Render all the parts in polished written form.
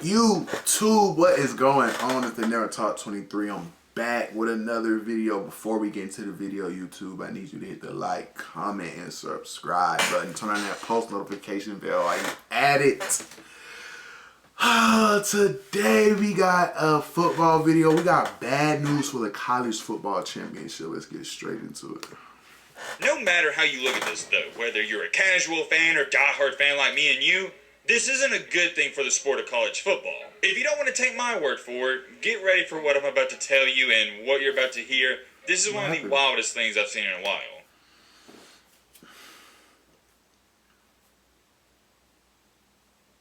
YouTube, what is going on? It's the Never Talk 23. I'm back with another video. Before we get into the video, YouTube, I need you to hit the like, comment, and subscribe button. Turn on that post notification bell while you at it. Today we got a football video. We got bad news for the college football championship. Let's get straight into it. No matter how you look at this, though, whether you're a casual fan or diehard fan like me and you, this isn't a good thing for the sport of college football. If you don't want to take my word for it, get ready for what I'm about to tell you and what you're about to hear. This is one of the wildest things I've seen in a while.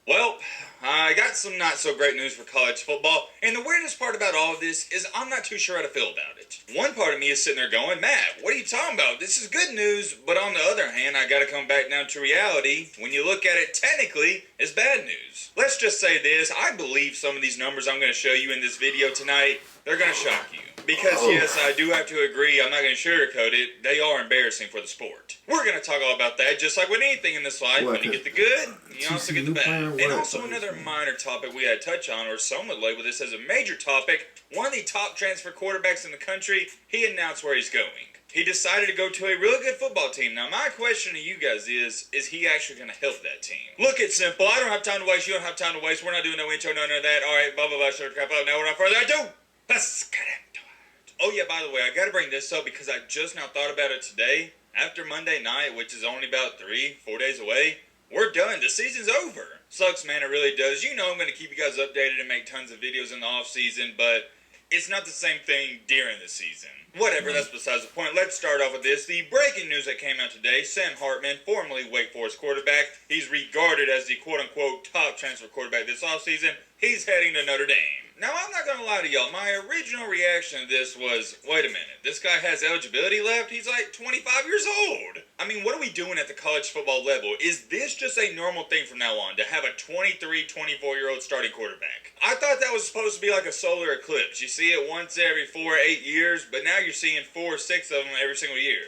Well, I got some not so great news for college football, and the weirdest part about all of this is I'm not too sure how to feel about it. One part of me is sitting there going, Matt, what are you talking about? This is good news, but on the other hand, I gotta come back down to reality. When you look at it technically, it's bad news. Let's just say this, I believe some of these numbers I'm gonna show you in this video tonight, they're gonna shock you. Because yes, I do have to agree, I'm not going to sugarcoat it, they are embarrassing for the sport. We're going to talk all about that, just like with anything in this life. When you get the good, you also get the bad. And also another minor topic we had to touch on, or some would label this as a major topic, one of the top transfer quarterbacks in the country, he announced where he's going. He decided to go to a really good football team. Now, my question to you guys is he actually going to help that team? Look, it's simple. I don't have time to waste. You don't have time to waste. We're not doing no intro, none of that. All right, blah, blah, blah, shut the crap up. Now, without further ado, let's get into it. Oh yeah, by the way, I gotta bring this up because I just now thought about it today. After Monday night, which is only about 3-4 days away, we're done. The season's over. Sucks, man, it really does. You know I'm gonna keep you guys updated and make tons of videos in the off season, but it's not the same thing during the season. Whatever, that's besides the point. Let's start off with this. The breaking news that came out today, Sam Hartman, formerly Wake Forest quarterback, he's regarded as the quote-unquote top transfer quarterback this offseason. He's heading to Notre Dame. Now, I'm not going to lie to y'all. My original reaction to this was, wait a minute, this guy has eligibility left? He's like 25 years old. I mean, what are we doing at the college football level? Is this just a normal thing from now on, to have a 23, 24-year-old starting quarterback? I thought that was supposed to be like a solar eclipse. You see it once every 4-8 years, but now you're seeing 4 or 6 of them every single year.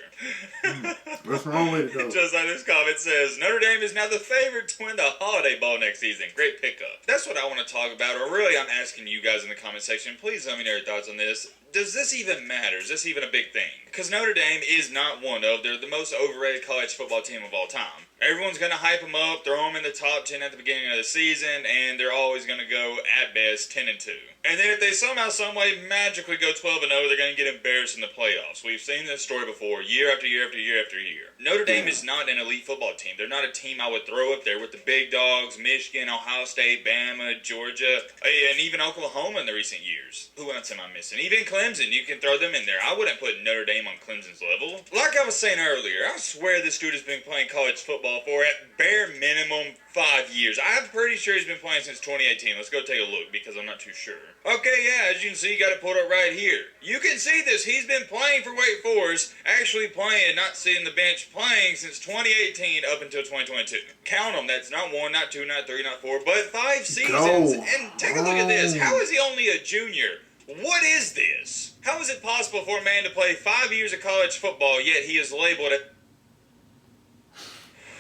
What's wrong with it, though? Just like this comment says, Notre Dame is now the favorite to win the Holiday Bowl next season. Great pickup. That's what I want to talk about, or really I'm asking you guys in the comment section, please let me know your thoughts on this. Does this even matter? Is this even a big thing? Because Notre Dame is not one of, they're the most overrated college football team of all time. Everyone's going to hype them up, throw them in the top 10 at the beginning of the season, and they're always going to go, at best, 10-2. And then if they somehow, someway, magically go 12-0, they're going to get embarrassed in the playoffs. We've seen this story before, year after year after year after year. Notre Dame is not an elite football team. They're not a team I would throw up there with the big dogs, Michigan, Ohio State, Bama, Georgia, and even Oklahoma in the recent years. Who else am I missing? Even Clemson, you can throw them in there. I wouldn't put Notre Dame on Clemson's level. Like I was saying earlier, I swear this dude has been playing college football for at bare minimum 5 years. I'm pretty sure he's been playing since 2018. Let's go take a look because I'm not too sure. Okay, yeah, as you can see, you got it pulled up right here. You can see this. He's been playing for Wake Forest, actually playing, not sitting the bench, playing since 2018 up until 2022. Count them. That's not 1, not 2, not 3, not 4, but 5 seasons. And take a look at this. How is he only a junior? What is this? How is it possible for a man to play 5 years of college football, yet he is labeled a...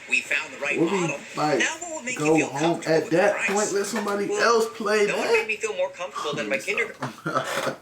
We found the right model. Like, now what would make go you feel home comfortable at with that the price? point, let somebody else play No that. one made me feel more comfortable than my kindergarten.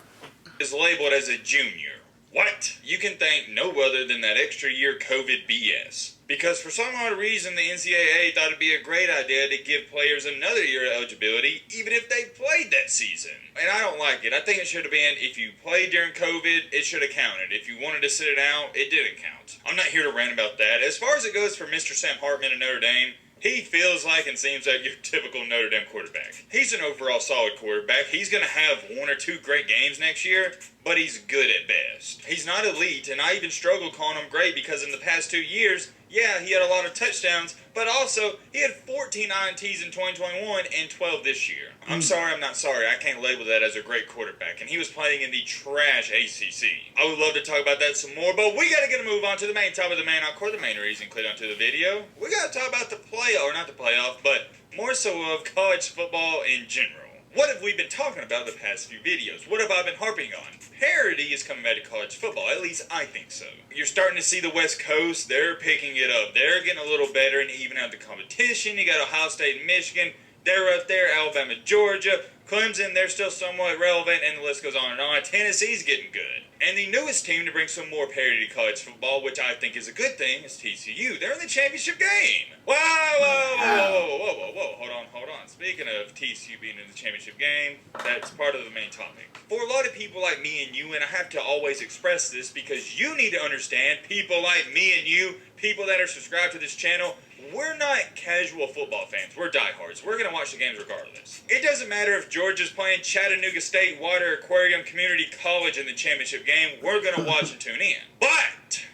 is labeled as a junior. What? You can thank no other than that extra year COVID BS. Because for some odd reason, the NCAA thought it'd be a great idea to give players another year of eligibility, even if they played that season. And I don't like it. I think it should have been, if you played during COVID, it should have counted. If you wanted to sit it out, it didn't count. I'm not here to rant about that. As far as it goes for Mr. Sam Hartman of Notre Dame, he feels like and seems like your typical Notre Dame quarterback. He's an overall solid quarterback. He's going to have 1 or 2 great games next year, but he's good at best. He's not elite, and I even struggle calling him great because in the past 2 years, yeah, he had a lot of touchdowns, but also he had 14 INTs in 2021 and 12 this year. I'm sorry, I'm not sorry. I can't label that as a great quarterback, and he was playing in the trash ACC. I would love to talk about that some more, but we got to get a move on to the main topic of the main encore, the main reason click onto the video. We got to talk about the playoff, or not the playoff, but more so of college football in general. What have we been talking about the past few videos? What have I been harping on? Parity is coming back to college football, at least I think so. You're starting to see the West Coast, they're picking it up. They're getting a little better and even out the competition. You got Ohio State and Michigan. They're up there. Alabama, Georgia, Clemson, they're still somewhat relevant, and the list goes on and on. Tennessee's getting good. And the newest team to bring some more parity to college football, which I think is a good thing, is TCU. They're in the championship game. Whoa. Hold on. Speaking of TCU being in the championship game, that's part of the main topic. For a lot of people like me and you, and I have to always express this because you need to understand, people like me and you, people that are subscribed to this channel, we're not casual football fans. We're diehards. We're going to watch the games regardless. It doesn't matter if Georgia's playing Chattanooga State Water Aquarium Community College in the championship game. We're going to watch and tune in. But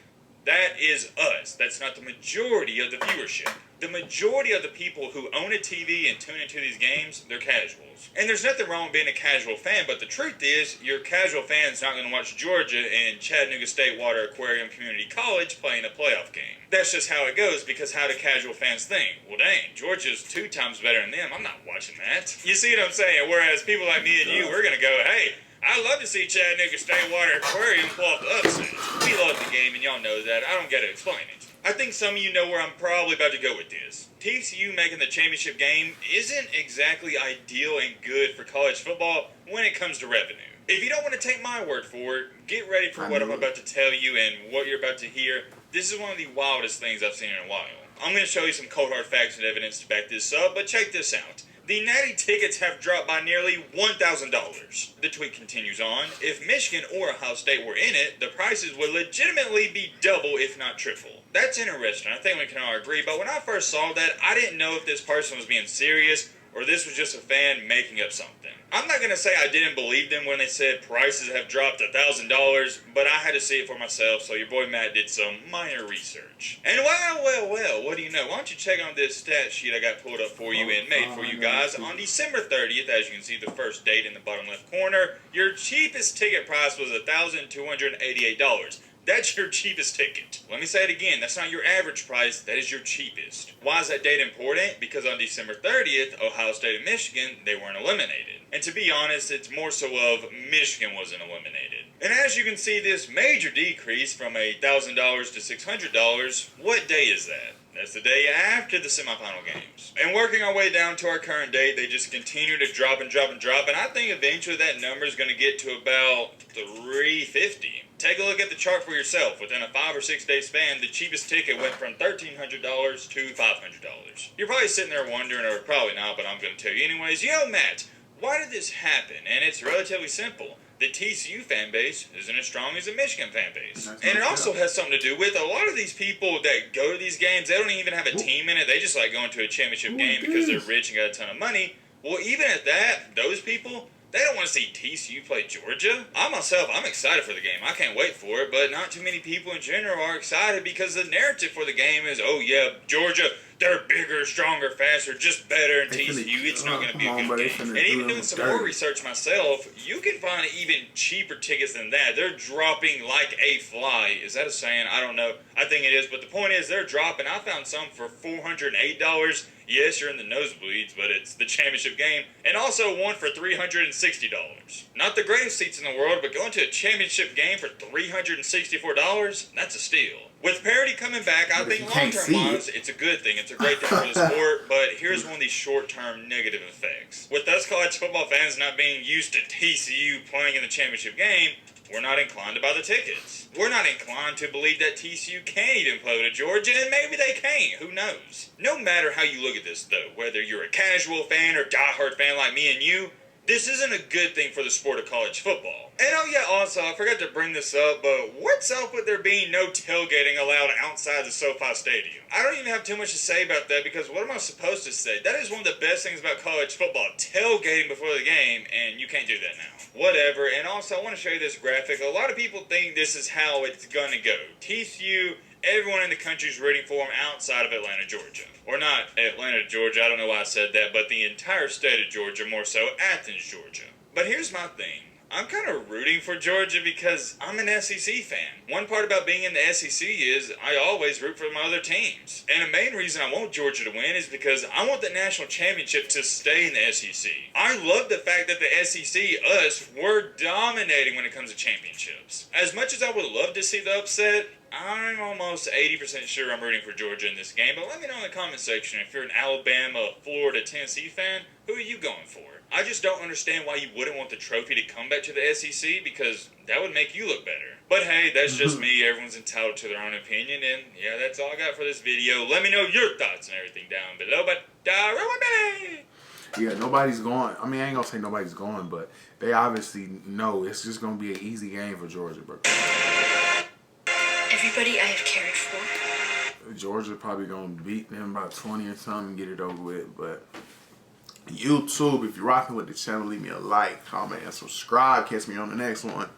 that is us. That's not the majority of the viewership. The majority of the people who own a TV and tune into these games, they're casuals. And there's nothing wrong with being a casual fan, but the truth is, your casual fan's not going to watch Georgia and Chattanooga State Water Aquarium Community College playing a playoff game. That's just how it goes, because how do casual fans think? Well, dang, Georgia's 2 times better than them. I'm not watching that. You see what I'm saying? Whereas people like me and you, we're going to go, hey, I love to see Chattanooga State Water Aquarium pull off the upset. We love the game, and y'all know that. I don't got to explain it. I think some of you know where I'm probably about to go with this. TCU making the championship game isn't exactly ideal and good for college football when it comes to revenue. If you don't want to take my word for it, get ready for what I'm about to tell you and what you're about to hear. This is one of the wildest things I've seen in a while. I'm going to show you some cold hard facts and evidence to back this up, but check this out. The Natty tickets have dropped by nearly $1,000. The tweet continues on. If Michigan or Ohio State were in it, the prices would legitimately be double, if not triple. That's interesting. I think we can all agree, but when I first saw that, I didn't know if this person was being serious or this was just a fan making up something. I'm not going to say I didn't believe them when they said prices have dropped $1,000, but I had to see it for myself, so your boy Matt did some minor research. And well, what do you know? Why don't you check on this stat sheet I got pulled up for you and made for you guys. On December 30th, as you can see the first date in the bottom left corner, your cheapest ticket price was $1,288. That's your cheapest ticket. Let me say it again. That's not your average price. That is your cheapest. Why is that date important? Because on December 30th, Ohio State and Michigan, they weren't eliminated. And to be honest, it's more so of Michigan wasn't eliminated. And as you can see, this major decrease from $1,000 to $600, what day is that? That's the day after the semifinal games. And working our way down to our current date, they just continue to drop and drop and drop. And I think eventually that number is going to get to about $350. Take a look at the chart for yourself. Within a 5 or 6 day span, the cheapest ticket went from $1,300 to $500. You're probably sitting there wondering, or probably not, but I'm going to tell you anyways. Yo, Matt, why did this happen? And it's relatively simple. The TCU fan base isn't as strong as the Michigan fan base. And it also has something to do with a lot of these people that go to these games, they don't even have a team in it. They just like going to a championship game because they're rich and got a ton of money. Well, even at that, those people, they don't want to see TCU play Georgia. I'm excited for the game. I can't wait for it, but not too many people in general are excited because the narrative for the game is, oh yeah, Georgia, they're bigger, stronger, faster, just better than TCU. It's not going to be a good game. And even doing some more research myself, you can find even cheaper tickets than that. They're dropping like a fly. Is that a saying? I don't know. I think it is. But the point is, they're dropping. I found some for $408. Yes, you're in the nosebleeds, but it's the championship game. And also one for $360. Not the greatest seats in the world, but going to a championship game for $364, that's a steal. With parity coming back, I think long-term wise, it's a good thing. It's a great thing for the sport, but here's one of these short-term negative effects. With us college football fans not being used to TCU playing in the championship game, we're not inclined to buy the tickets. We're not inclined to believe that TCU can't even play with Georgia, and maybe they can't. Who knows? No matter how you look at this, though, whether you're a casual fan or diehard fan like me and you, this isn't a good thing for the sport of college football. And oh yeah, also, I forgot to bring this up, but what's up with there being no tailgating allowed outside the SoFi Stadium? I don't even have too much to say about that because what am I supposed to say? That is one of the best things about college football, tailgating before the game, and you can't do that now. Whatever, and also I want to show you this graphic. A lot of people think this is how it's gonna go. TCU, everyone in the country is rooting for them outside of Atlanta, Georgia. Or not Atlanta, Georgia, I don't know why I said that, but the entire state of Georgia, more so Athens, Georgia. But here's my thing. I'm kind of rooting for Georgia because I'm an SEC fan. One part about being in the SEC is I always root for my other teams. And the main reason I want Georgia to win is because I want the national championship to stay in the SEC. I love the fact that the SEC, us, we're dominating when it comes to championships. As much as I would love to see the upset, I'm almost 80% sure I'm rooting for Georgia in this game, but let me know in the comment section if you're an Alabama, Florida, Tennessee fan, who are you going for? I just don't understand why you wouldn't want the trophy to come back to the SEC, because that would make you look better. But hey, that's just me. Everyone's entitled to their own opinion, and yeah, that's all I got for this video. Let me know your thoughts and everything down below, but yeah, nobody's going. I mean, I ain't gonna say nobody's going, but they obviously know it's just gonna be an easy game for Georgia, bro. Everybody I have cared for. Georgia probably gonna beat them by 20 or something and get it over with. But YouTube, if you're rocking with the channel, leave me a like, comment, and subscribe. Catch me on the next one.